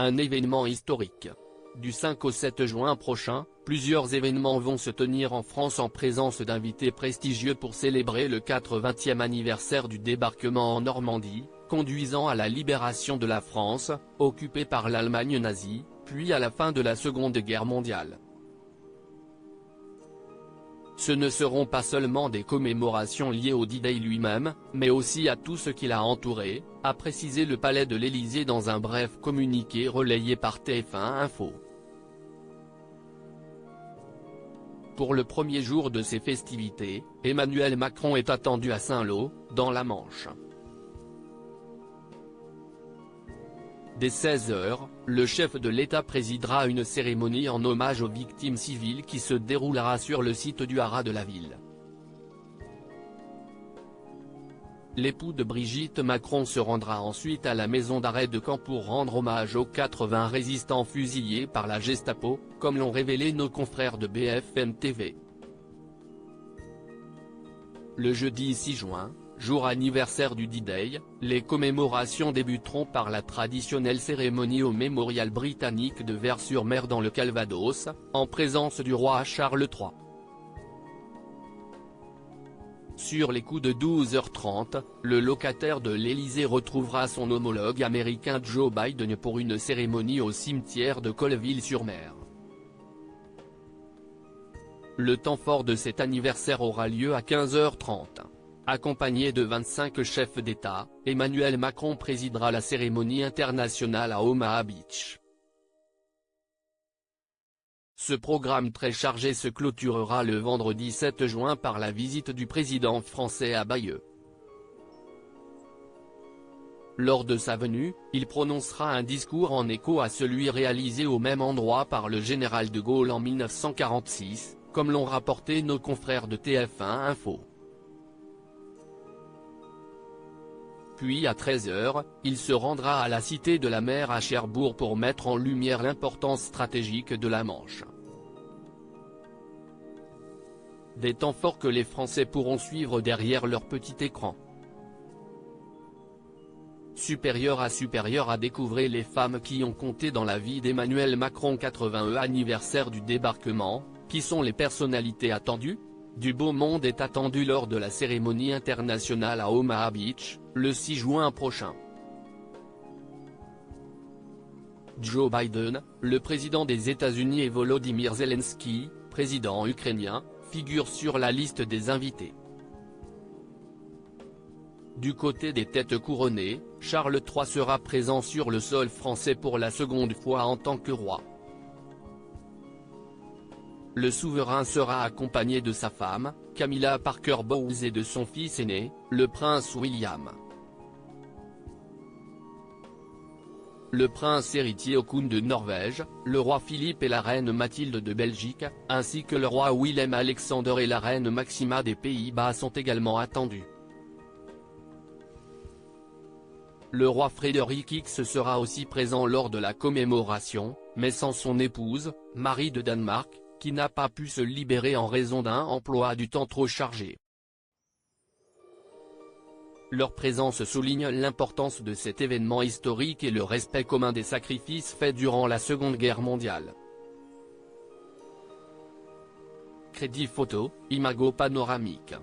un événement historique. Du 5 au 7 juin prochain, plusieurs événements vont se tenir en France en présence d'invités prestigieux pour célébrer le 80e anniversaire du débarquement en Normandie, conduisant à la libération de la France, occupée par l'Allemagne nazie, puis à la fin de la Seconde Guerre mondiale. Ce ne seront pas seulement des commémorations liées au D-Day lui-même, mais aussi à tout ce qui l'a entouré, a précisé le Palais de l'Élysée dans un bref communiqué relayé par TF1 Info. Pour le premier jour de ces festivités, Emmanuel Macron est attendu à Saint-Lô, dans la Manche. Dès 16 h, le chef de l'État présidera une cérémonie en hommage aux victimes civiles qui se déroulera sur le site du haras de la ville. L'époux de Brigitte Macron se rendra ensuite à la maison d'arrêt de Caen pour rendre hommage aux 80 résistants fusillés par la Gestapo, comme l'ont révélé nos confrères de BFM TV. Le jeudi 6 juin, jour anniversaire du D-Day, les commémorations débuteront par la traditionnelle cérémonie au mémorial britannique de Vers-sur-Mer dans le Calvados, en présence du roi Charles III. Sur les coups de 12h30, le locataire de l'Élysée retrouvera son homologue américain Joe Biden pour une cérémonie au cimetière de Colleville-sur-Mer. Le temps fort de cet anniversaire aura lieu à 15h30. Accompagné de 25 chefs d'État, Emmanuel Macron présidera la cérémonie internationale à Omaha Beach. Ce programme très chargé se clôturera le vendredi 7 juin par la visite du président français à Bayeux. Lors de sa venue, il prononcera un discours en écho à celui réalisé au même endroit par le général de Gaulle en 1946, comme l'ont rapporté nos confrères de TF1 Info. Puis à 13 h, il se rendra à la Cité de la Mer à Cherbourg pour mettre en lumière l'importance stratégique de la Manche. Des temps forts que les Français pourront suivre derrière leur petit écran. Supérieur à découvrir les femmes qui ont compté dans la vie d'Emmanuel Macron 80e anniversaire du débarquement, qui sont les personnalités attendues ? Du beau monde est attendu lors de la cérémonie internationale à Omaha Beach, le 6 juin prochain. Joe Biden, le président des États-Unis et Volodymyr Zelensky, président ukrainien, figurent sur la liste des invités. Du côté des têtes couronnées, Charles III sera présent sur le sol français pour la seconde fois en tant que roi. Le souverain sera accompagné de sa femme, Camilla Parker Bowles et de son fils aîné, le prince William. Le prince héritier Haakon de Norvège, le roi Philippe et la reine Mathilde de Belgique, ainsi que le roi Willem-Alexander et la reine Maxima des Pays-Bas sont également attendus. Le roi Frédéric X sera aussi présent lors de la commémoration, mais sans son épouse, Marie de Danemark, qui n'a pas pu se libérer en raison d'un emploi du temps trop chargé. Leur présence souligne l'importance de cet événement historique et le respect commun des sacrifices faits durant la Seconde Guerre mondiale. Crédit photo, Imago panoramique.